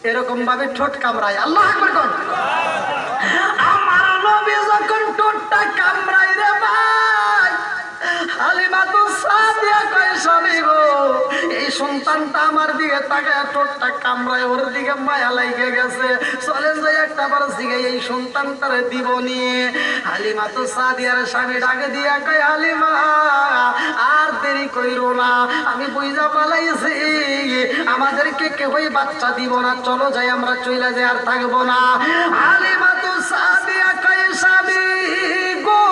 এরকম ভাবে ঠোঁট কামড়ায়। আল্লাহু আকবার কোন। আমার নবী যখন ঠোঁটটা কামড়ায় রে ভাই, হালিমাতু সাদিয়া কয় স্বামী গো, এই সন্তানটা আমার দিকে তাকায় ঠোঁটটা কামড়ায়, ওর দিকে মায়া লাগে গেছে, চলেন যাই একটা বার জিগে এই সন্তানটারে দিব নিয়ে। হালিমাতু সাদিয়ার স্বামী ডাকে দিয়া কয় হালিমা আর দেরি কইরো না, আমি বুঝা পালাইছি আমাদেরকে কেউই বাচ্চা দিব না, চলো যাই আমরা চলে যাই, আর থাকবো না। হালিমাতু সাদিয়া কয় স্বামী গো,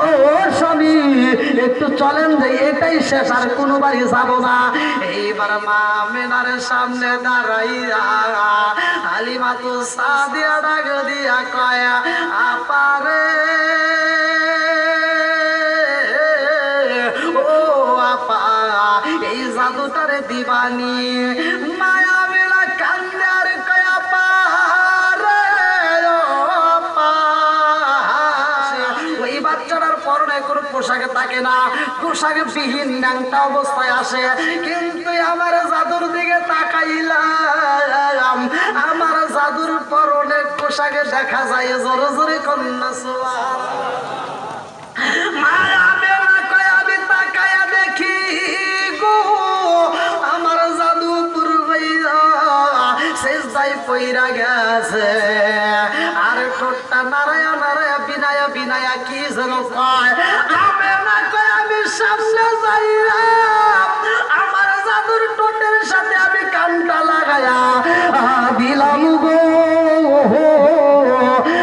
ও স্বামী একটু চলেন যাই, এটাই শেষ, আর কোনো বাড়ি যাবো না। এইবার মা আমেনার সামনে দাঁড়াইয়া হালিমাতু সাদিয়া ডাক দিয়া কয় আপারে ও আপা এই জাদুটারে দিবানি। মায়া মেলা কান্দে আর কয় আপা রে ও আপা, ওই বাচ্চাটার পরনে কোনো পোশাকে থাকে না, পোশাকে বিহীন ন্যাংটা অবস্থায় আসে, কিন্তু আমার জাদুর দিকে তাকাইলাম, আমার জাদুর পরনে পোশাকে দেখা যায় জোরে জোরে কন্যা মায়া মেলা কয় আমি তাকায়া দেখি গো আমার জাদু পুরবাইয়া সেজদায় পইরা গেছে, আর ঠোঁটটা নারায়া নারায়া বিনায়া বিনায়া কি যেন কয়। আমেনা কয় আমি সামনে যাইয়া আমার জাদুর ঠোঁটের সাথে আমি কানটা লাগায়া দিলাম গো,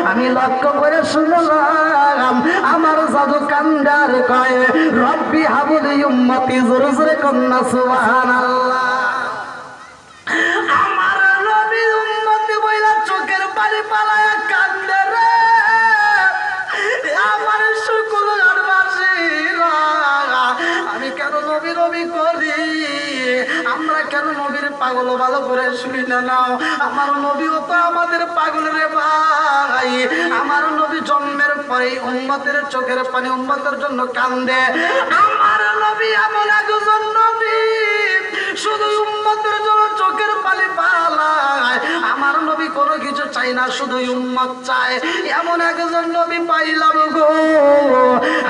আমি লক্ষ্য করে শুনলাম আমার জাদু কান্দার কয় রব্বি হাবলি উম্মতি, জোরে জোরে কন্যা সুবহানাল্লাহ। আমার নবী উম্মতি বইলা চোখের পানি পালায়া কান্দে রে, আমার শুকুর আর বাসিরা আমি কেন নবী নবী করি, আমরা কেন নবীর পাগল ভালো করে শুনি না নাও, আমার নবীও তো আমাদের পাগল রে ভাই, আমার নবী জন্মের পরে উম্মতের চোখের পানি উম্মতের জন্য কান্দে, আমার নবী এমন একজন নবী শুধু উম্মতের জন্য চোখের পানি পালায়, আমার নবী কোনো কিছু চাই না, শুধু উম্মত চায়, এমন একজন নবী পাইলাম গো।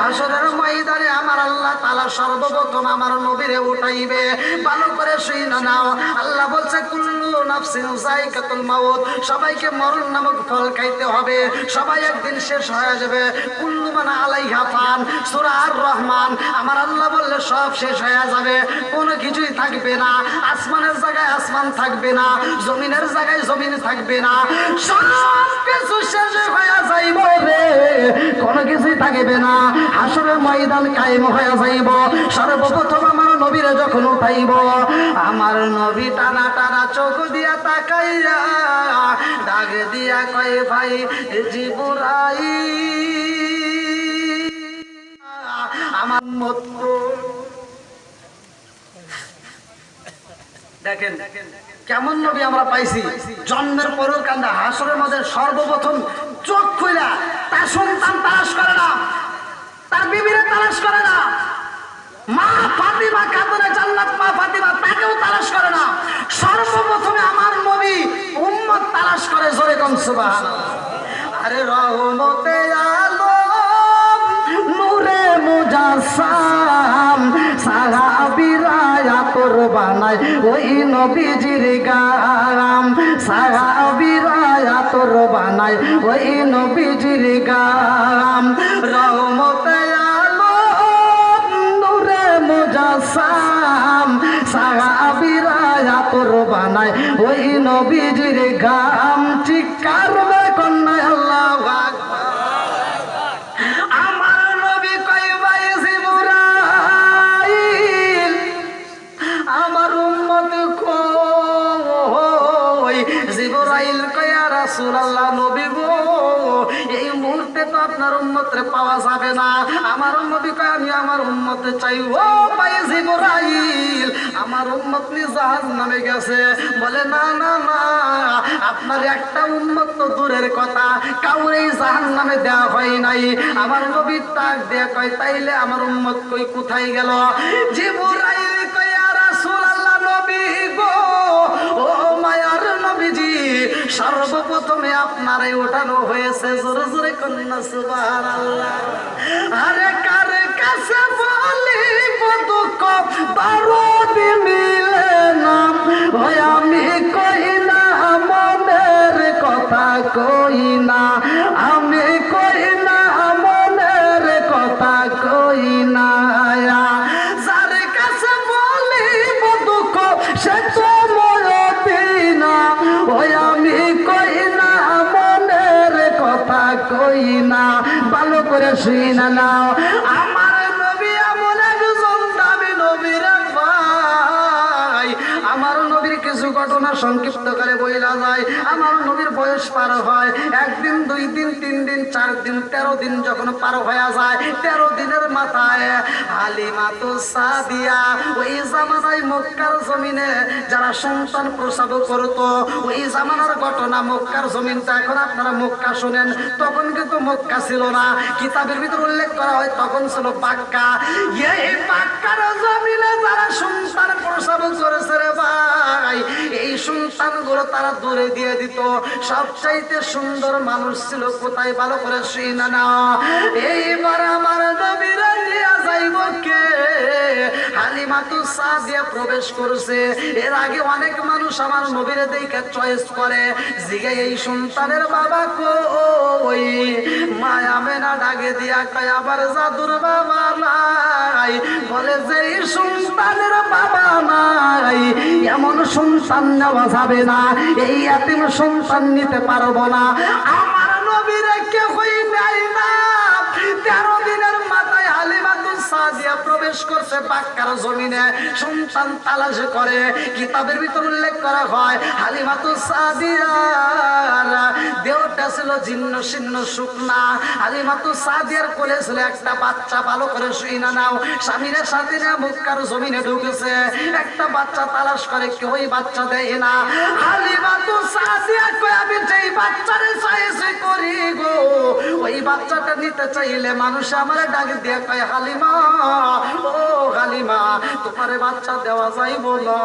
হাসরের ময়দানে আমার আল্লাহ তাআলা সর্বপ্রথম আমার নবীরে উঠাইবে, ভালো করে শুই না নাও, আল্লাহ বলছে কুল্লু নাফসিন যায়কাতুল মাউত, সবাইকে মরণ নামক ফল খাইতে হবে, সবাই একদিন শেষ হয়ে যাবে, কুল্লু মান আলাইহা ফান, সূরা আর রহমান, আমার আল্লাহ বললে সব শেষ হয়ে যাবে, কোনো কিছুই থাকবে না, আসমানের জায়গায় আসমান থাকবে না, জমিনের জায়গায় জমিন থাকবে না, সব কিছু শেষ হয়ে যাইব রে, কোনো কিছুই থাকবে না, হাসরের ময়দান কায়েম হয়ে যাইব। সর্বপ্রথম আমার নবীরে যখন উঠাইব, আমার নবী টানা টানা চোখ দিয়া তাকাইয়া ডাক দিয়া কয় ভাই জিবরাইল আমার মত। দেখেন কেমন নবী আমরা পাইছি, জন্মের পরেও কান্দা, হাসরের মধ্যে সর্বপ্রথম চোখ খুইলা তার সন্তান তালাশ করে না, তার বিবিরে তালাশ করে না, মা ফাতিমা কাতরে জান্নাত মা ফাতিমা তাকেও তালাশ করে না, সর্বপ্রথমে আমার নবী উম্মত তালাশ করে, জোরে কোন সুবহানাল্লাহ। আরে রহমতে আলম নূরে মুজাসসাম সাহাবীরা আতর বানায় ওই নবীজির গাম, সাহাবীরা আতর বানায় ওই নবীজির গাম, রহমতে আলম নূরে মুজাসসাম সাহাবীরা আতর বানায় ওই নবীজির গাম, চিৎকার করে কন্যা আল্লাহু আকবার। আমার নবী কয় ভাই জিবরাইল আমার উম্মত কই, জিবরাইল কয় ইয়া রাসূলুল্লাহ নবী গো এই মুহূর্তে তো আপনার উম্মতরে পাওয়া যাবে না, আমার নবী কয় আমি আমার উম্মতে চাই। ও ভাই জিবরাইল আমার উম্মত নি জাহান্নামে গেছে, বলে না না না আপনার একটা উম্মত তো দূরের কথা, কাউরেই জাহান্নামে দেওয়া হয় নাই। আমার নবী তাক দিয়ে কয় তাইলে আমার উম্মত কই কোথায় গেল? জিবরাইল কয় ইয়া রাসূলুল্লাহ নবী গো ও মায়ার নবী সর্বপ্রথমে আপনারে ওঠানো হয়েছে। জোরে জোরে কন্যা সুবহানাল্লাহ। আরে কার কাছে বলি দুঃখ দরদি মিলে না, ওই আমি কই না মনের কথা কই না, আমি কই না মনের কথা কই না। যার কাছে বলি দুঃখ সে তো মরতি না, ওই আমি কই না মনের কথা কই না। ভালো করে শুই না নাও, আমার নবী এমন একজন দামি নবী রে ভাই। আমার নবীর কিছু ঘটনা সংক্ষিপ্ত করে বইলা যায়। আমার নবীর বয়স পার হয় একদিন, 2 দিন, 3 দিন, 4 দিন, 13 দিন যখন পার হয়ে যায়, 13 দিনের মাথায় হালিমাতু সাদিয়া ওই জামানায় মক্কার জমিনে যারা সন্তান প্রসব করতো, ওই জামানার ঘটনা। মক্কার জমিনটা এখন আপনারা মক্কা শোনেন, তখন কিন্তু মক্কা ছিল না। কিতাবের ভিতর উল্লেখ করা হয় তখন ছিল বাক্কা। এই বাক্কার জমিনে যারা সন্তান প্রসব করেছে রে ভাই, এই সন্তানগুলো তারা দূরে দিয়ে দিত। সবচাইতে সুন্দর মানুষ ছিল কোথায়? ভালো করে শুই না না, এইবার আমার নবীরা নিয়ে যাইব কে? হালিমাতু সাদিয়া প্রবেশ করছে। এর আগে অনেক মানুষ আমার নবীরে দেখে চয়েস করে, জিগে এই সন্তানের বাবা কই? মায়া মেনা ডাকে দিয়া কয় আবার জাদুর বাবা নাই। বলে যে এই সন্তানের বাবা নাই, এমন সন্তান নেওয়া যাবে না, এই এতিম সন্তান নিতে পারবো না। আমার নবীরে কেউই নেয় না। 13 দিনের মাথায় হালিমাতু সাদিয়া প্রবেশ করছে বাক্কার জমিনে, সন্তান তালাশ করে। কিতাবের ভিতর উল্লেখ করা হয় হালিমাতু সাদিয়ার দেহটা ছিল জীর্ণ শীর্ণ শুকনা। হালিমাতু সাদিয়ার কোলে ছিল একটা বাচ্চা। ভালো করে শুই না নাও, স্বামীর সাথে না মক্কার জমিনে ঢুকেছে, একটা বাচ্চা তালাশ করে, কেউই বাচ্চা দেয় না। হালিমাতু সাদিয়া কয় আমি যেই বাচ্চারে চাইছি করি গো, ওই বাচ্চাটা নিতে চাইলে মানুষ আমার ডাক দিয়ে কয় হালিমা, ও হালিমা, তোমার বাচ্চা দেওয়া যাইব না,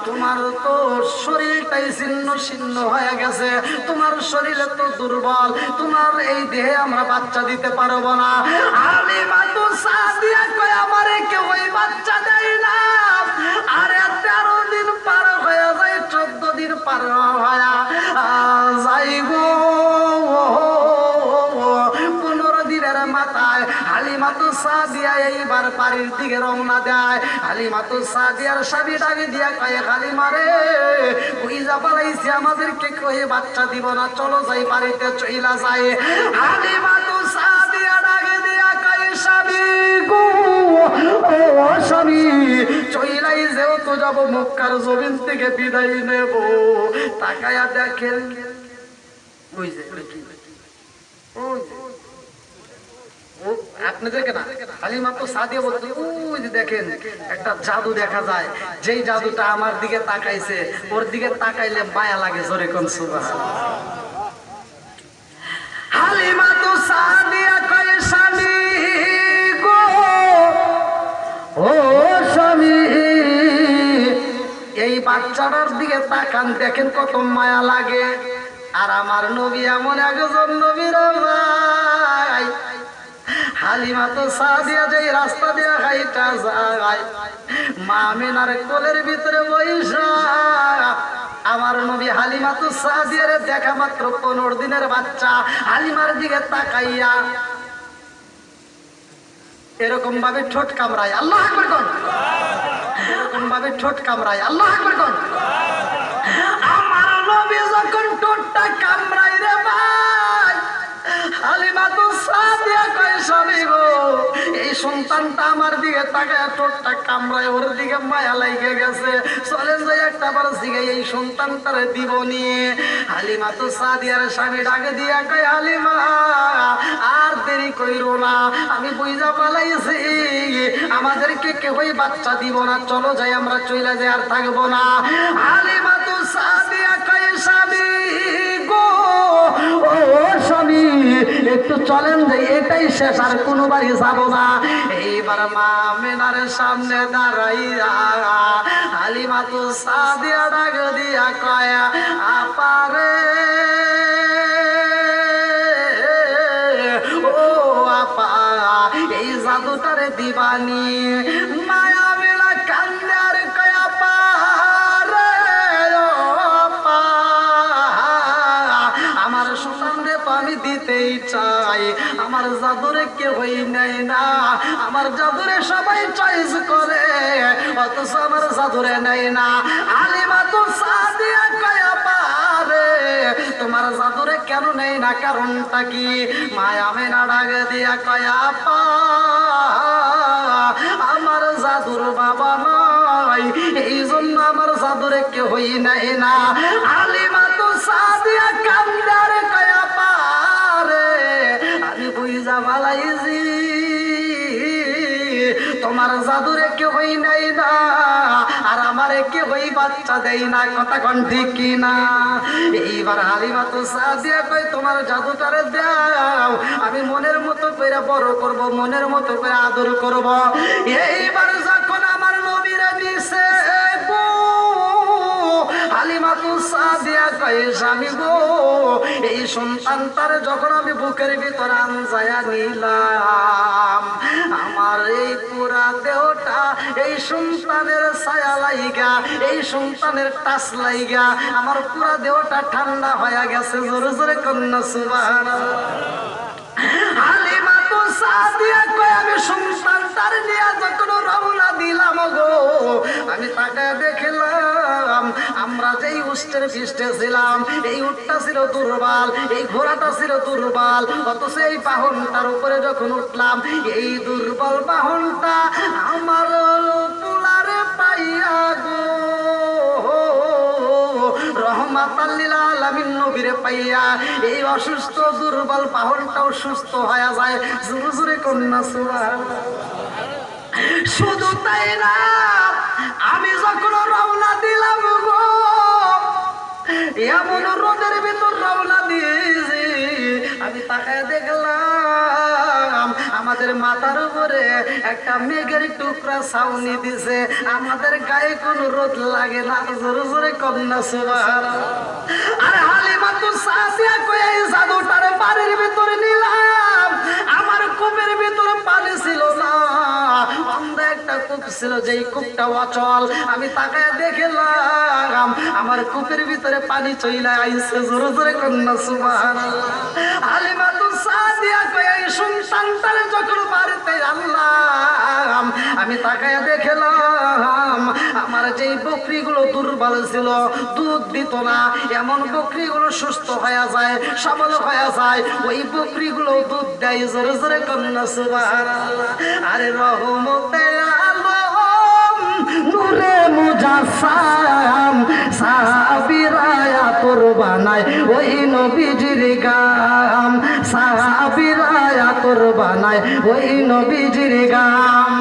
তোমার তো শরীরটাই ছিন্ন ছিন্ন হয়ে গেছে, তোমার শরীরে তো দুর্বল, তোমার এই দেহে আমরা বাচ্চা দিতে পারবো না। হালিমাতু সাদিয়া কয় আমারে কেউ ওই বাচ্চা দেয় না। আরে 13 দিন পার হয়ে যায়, 14 দিন পার হয়ে যাইব, 15 দিনের মাথায় হালিমাতু সাদিয়া এইবার বাড়ির দিকে রওনা দেয়। হালিমাতু সাদিয়ার স্বামী ডাকে দিয়া কয় হালিমা রে, কইজা পালাইছি, আমাদেরকে কই বাচ্চা দিব না, চলো যাই বাড়িতে চইলা যায়। হালিমাতু সাদিয়া ডাকে দিয়া কয় স্বামী গো, ও স্বামী, চইলাই যেও তো যাব, মক্কার জমিন থেকে বিদায় নেব। তাকায়া দেখেন ওই যে আপনাদেরকে না, হালিমাতু সাদিয়া বলতে ওই যে দেখেন একটা জাদু দেখা যায়, যেই জাদুটা আমার দিকে তাকাইছে, ওর দিকে তাকাইলে মায়া লাগে। জোরে কোন সুবহানাল্লাহ। হালিমাতু সাদিয়া কয় স্বামী গো, ও স্বামী, এই বাচ্চাটার দিকে তাকান, দেখেন কত মায়া লাগে। আর আমার নবী এমন একজন নবী রে ভাই, হালিমাতু সাদিয়া যেই রাস্তা দিয়ে হাইটা যায়, মা আমিনার কোলের ভিতরে বইসা আমার নবী হালিমাতু সাদিয়ার দেখা মাত্র 15 দিনের বাচ্চা হালিমার দিকে তাকাইয়া এরকম ভাবে ঠোঁট কামড়ায়, আল্লাহু আকবার কোন, এরকম ভাবে ঠোঁট কামড়ায়, আল্লাহু আকবার কোন। আমার নবী যখন ঠোঁটটা কামড়ায় রে ভাই, হালিমাতু সাদিয়া কয় স্বামী গো, এই সন্তানটা আমার দিকে তাকায় ঠোঁটটা কামড়ায়, ওর দিকে মায়া লাগে গেছে, চলেন যাই একটা বার জিগে এই সন্তানটারে দিব নিয়ে। হালিমাতু সাদিয়ার স্বামী ডাকে দিয়া কয় হালিমা, আর দেরি কইরো না, আমি বুঝা পালাইছি আমাদেরকে কেউই বাচ্চা দিব না, চলো যাই আমরা চইলা যাই, আর থাকবো না। হালিমাতু সাদিয়া কয় স্বামী গো, ও স্বামী, একটু চলেন যে এটাই শেষ, আর কোনো বাড়ি যাবো না। এইবার মা আমিনার সামনে দাঁড়াইয়া হালিমাতু সাদিয়া ডাক দিয়া কয় আপারে পানি মায়া মেলা কান্দার কয়া পারে আমার সন্তানরে পানি দিতেই চাই আমার জাদুরে কেউই নেই না আমার জাদুরে সবাই চয়েস করে অথচ আমার জাদুরে নেই না হালিমা তো সাদিয়া কয়া পারে তোমার জাদুরে কেন নেই না কারণটা কি মায়া মেনা ডাকে দিয়া কয়া পা আমার জাদুর বাবা নাই এই জন্য আমার জাদুরে কেউই নেই না হালিমা তো সাদিয়া কান্দার কয়া পারে আমি বুঝা ভালাইছি তোমার জাদুরে কেউই নেই না আর আমারে কেউই বাচ্চা দেই না কথা কোন ঠিক কিনা এইবার হালিমা তো সাদিয়া কই তোমার জাদুটারে দাও আমি মনের মতো করে বড় করব মনের মতো করে আদর করব এইবার যখন আমার নবীরে নিছে গো হালিমা তো সাদিয়া কই স্বামী গো এই সন্তানটারে যখন আমি বুকের ভিতর আনজায়া নিলাম আমার এই পুরা দেহটা এই সন্তানের ছায়া লাইগা এই সন্তানের টাচ লাইগা আমার পুরা দেহটা ঠান্ডা হয়ে গেছে জোরে জোরে কন্যা সুবহানাল্লাহ হালিমা তো সাদিয়া কই আমি সন্তানটার নিয়ে যখন রওনা দিলাম গো আমি তাকে দেখলাম আমরা যেই উষ্টের পৃষ্ঠে ছিলাম এই উটটা ছিল দুর্বল এই ঘোড়াটা ছিল দুর্বল অথচ এই বাহনটার উপরে যখন উঠলাম এই দুর্বল বাহনটা আমার পোলারে পাইয়া গো রহমাতাল লিল আলামিন নবীরে পাইয়া এই অসুস্থ দুর্বল বাহনটাও সুস্থ হয়ে যায় জোরে জোরে কন্যা সুবহানাল্লাহ শুধু তাই না আমি যখন রওনা দিলাম গো এমন রোদের ভিতর রওনা দিয়েছি আমি তাকায় দেখলাম আমাদের মাথার উপরে একটা মেঘের টুকরা ছাউনি দিছে আমাদের গায়ে কোনো রোদ লাগে না জোরে জোরে কন্যা সুবহানাল্লাহ আরে হালিমা তো সাদিয়া কই এই জাদুটার বাড়ির ভিতরে নিলাম আমার কূপের ভিতরে পানি ছিল না অন্ধ একটা কূপ ছিল যেই কূপটা অচল আমি তাকায় দেখলাম আমার কূপের ভিতরে পানি চইলা আইছে জোরে জোরে কন্যা সুবহানাল্লাহ হালিমা তো সাদিয়া কই এই সন্তানটারে যখন বাড়িতে আনলাম আমি তাকায় দেখলাম আমার যেই বকরিগুলো দুর্বল ছিল দুধ দিত না এমন বকরিগুলো সুস্থ হয়ে যায় সবল হয়ে যায় ওই বকরিগুলো দুধ দেয় জোরে জোরে কন্যা সুবহানাল্লাহ আরে রহমতের আলম নূরে মুজাসসাম সাহাবীরা তোর বানায় ওই নবীজির গাম সাহাবীরা তোর বানায় ওই নবীজির গাম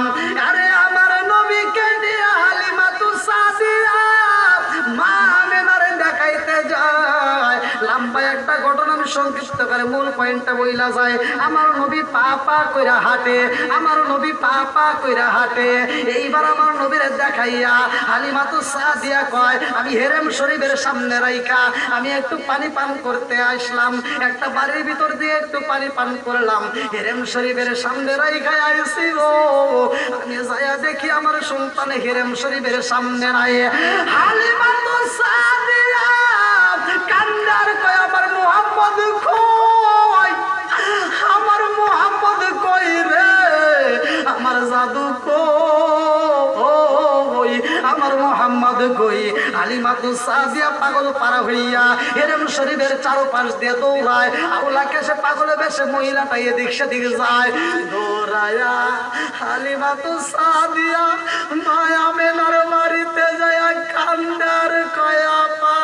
আরে আমার নবীকে নিয়ে হালিমা তো সাদিয়া মা আমেনারে দেখাইতে যায় লম্বা একটা ঘটনা আমি সংক্ষিপ্ত করে মূল পয়েন্টটা বইলা যায় আমার নবী পা পা কইরা হাঁটে আমার নবী পা পা কইরা হাঁটে এইবার আমার নবীরে দেখাইয়া হালিমা তো সাদিয়া কয় আমি হেরেম শরীফের সামনে রাইখা আমি একটু পানি পান করতে আসলাম একটা বাড়ির ভিতর দিয়ে একটু পানি পান করলাম হেরেম শরীফের সামনে রাইখা আইছি গো আমি যাইয়া দেখি আমার সন্তান হেরেম শরীফের সামনে নাই হালিমা তো সাদিয়া কান্দার কয় আমার মুহাম্মদ কই আমার মুহাম্মদ কই রে আমার জাদু কই আমার মুহাম্মদ কই হালিমা তো সাদিয়া পাগল পারা হইয়া হেরেম শরীফের চারপাশ দিয়ে দৌড়ায় আউলাকে সে পাগলে বেশে মহিলাটা এদিক সেদিক যায় দৌড়ায়া হালিমা তো সাদিয়া মায়া মেনার বাড়িতে যায় কান্দার কয়া পা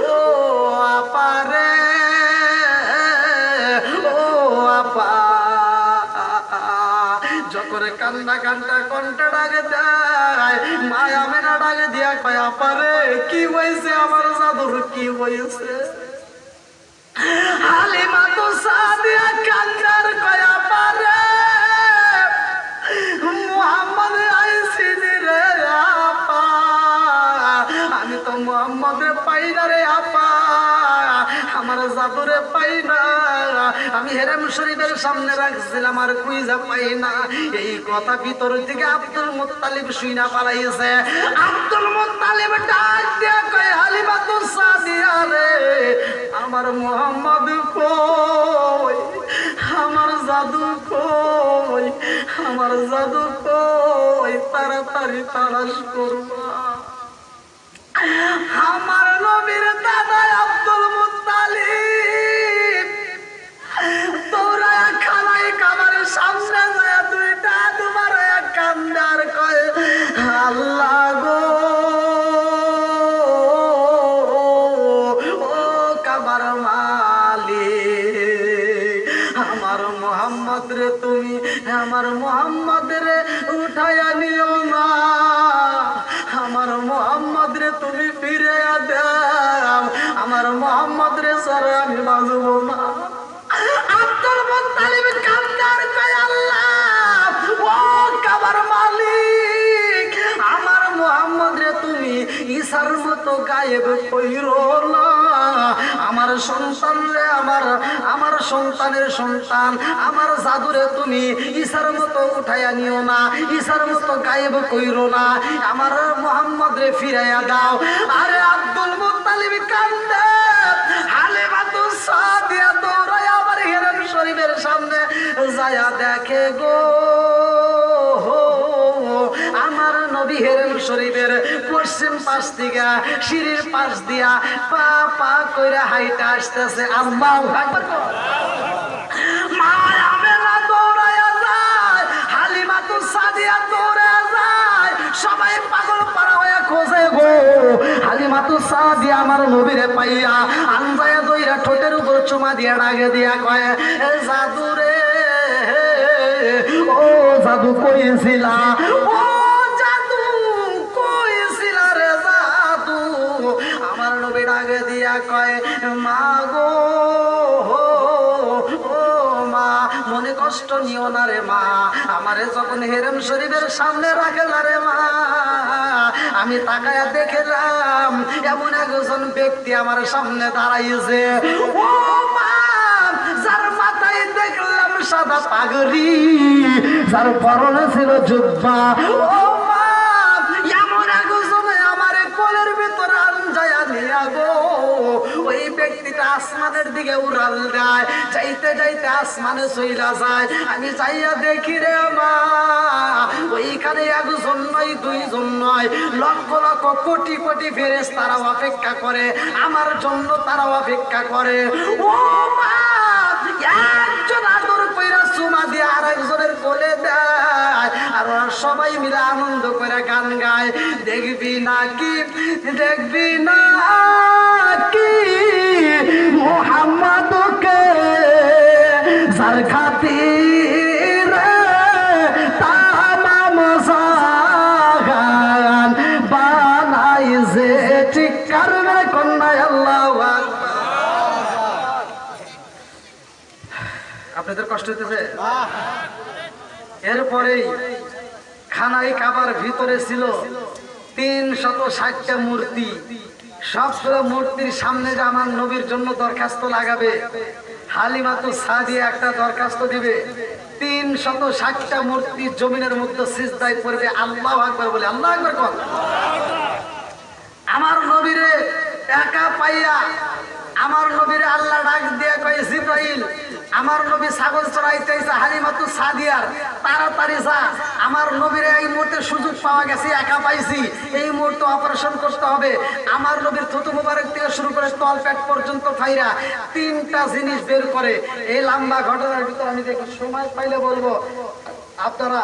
ও আপারে ও আপা যখন কান্দা কান্দা কণ্ঠে ডাকে দেয় মায়া মেনা ডাকে দিয়া কয় আপারে কি হয়েছে আমার জাদুর কি হয়েছে হালিমা তো সাদিয়া কান্দার কয় আপারে মুহাম্মদ আইসিন রে আপা আমি তো মুহাম্মদে পাই না রে আপা আমার জাদুরে পাই না, আমি হেরেম শরীফের সামনে রাখছিলাম আর কুইজা পাই না। এই কথা ভিতর থেকে আব্দুল মুত্তালিব শুইনা পালাইছে। আব্দুল মুত্তালিব ডাক দিয়া কয়, হালিমাতুস সাদিয়া রে, আমার মুহাম্মদ কই, আমার জাদু কই, আমার জাদু কই, তাড়াতাড়ি তালাশ করবা। আমার নবীর দাদা আব্দুল মুত্তালিব দৌড়ায়া খানায় কামার সামনে যায়, দুইটা তোমার কান্দার কয়, আল্লাহ গো, ও কামার মালিক, আমার মুহাম্মদ রে তুমি, আমার মুহাম্মদ রে উঠাইয়া নিও না, আমার মুহাম্মদ রে তুমি ফিরে দাও, আমার মুহাম্মদ রে ছাড়া আমি বাঁচব না। আব্দুল মুত্তালিব কান্দার কয়, আল্লাহ ও কাবার মালিক, আমার মুহাম্মদ রে তুমি ঈসার মতো গায়েব কইরো না, আমার সন্তান রে, আমার সন্তানের সন্তান, আমার জাদুরে তুমি ঈসার মতো উঠাইয়া নিও না, ঈসার মতো গায়েব কইরো না, আমার মুহাম্মদ রে ফিরাইয়া দাও। আরে আব্দুল মুত্তালিব কান্দে, হালিমাতুস সাদিয়া দৌড়ায় আবার হেরেম শরীফের সামনে যায়া দেখে গো, আমার নবী হেরেম শরীফের পশ্চিম পাশ থেকে সিঁড়ির পাশ দিয়া পা পা কইরা হাইটা আসতেছে। আল্লাহু আকবার। মা আমেনা দৌড়ায়া যায়, হালিমাতুস সাদিয়া দৌড়ায়া যায়, সবাই পাগল পাড়া হয়ে খোঁজে গো। হালিমাতুস সাদিয়া আমার নবীরে পাইয়া আনজায়া দইরা ঠোঁটের উপর চুমা দিয়া ডাকে দিয়া কয়, এ জাদু রে, ও জাদু কইছিলা, ও জাদু কইছিলা রে জাদু। আমার নবী ডাকে দিয়া কয়, মা গো, ও মা, মনে কষ্ট নিও না রে মা, আমারে যখন হেরেম শরীফের সামনে রাখে না রে মা, আমি তাকায়া দেখলাম এমন একজন ব্যক্তি আমার সামনে দাঁড়াইছে, ও মা, যার মাথায় দেখলাম সাদা পাগড়ি, যার পরনে ছিল জুব্বা, ও মা, এমন একজন আমার কোলের ভিতরে আনজায়া নিয়া গো। ওই ব্যক্তিটা আসমানের দিকে উড়াল দেয়, যাইতে যাইতে আসমানে চইলা যায়। আমি যাইয়া দেখি রে মা, ওইখানে একজন নয়, দুইজন নয়, লক্ষ লক্ষ কোটি কোটি ফেরেশতারা অপেক্ষা করে, আমার জন্য তারা অপেক্ষা করে। ও মা, একজন আদর কইরা চুমা দিয়ে আর একজনের কোলে দেয়, আর ওরা সবাই মিলে আনন্দ করে গান গায়, দেখবি নাকি, দেখবি নাকি মুহাম্মদকে, যার খাতিরে তামাম জাহান বানাইছে, ঠিক কারণে কন্যায় আল্লাহু আকবার। আপনাদের কষ্ট হইতেছে? এরপরেই খানায় কাবার ভিতরে ছিল 360টা মূর্তি। সবগুলো মূর্তির সামনে যে আমার নবীর জন্য দরখাস্ত লাগাবে, হালিমাতুস সাদিয়া একটা দরখাস্ত দিবে, 360টা মূর্তি জমিনের মধ্যে সিজদায় পড়বে, আল্লাহু আকবার বলে, আল্লাহু আকবার কর। আমার নবীরে একা পাইয়া আমার নবীরে আল্লাহ ডাক দিয়ে কয়, জিবরাইল, আমার নবী ছাগল চড়াইতেছে হালিমাতুস সাদিয়ার, তাড়াতাড়ি যা, আমার নবীর এই মুহূর্তে সুযোগ পাওয়া গেছে, একা পাইছি, এই মুহূর্তে অপারেশন করতে হবে। আমার নবীর থুতু মুবারক থেকে শুরু করে তল পেট পর্যন্ত ফাইরা 3টা জিনিস বের করে। এই লম্বা ঘটনার ভিতরে আমি দেখি সময় পাইলে বলবো, আপনারা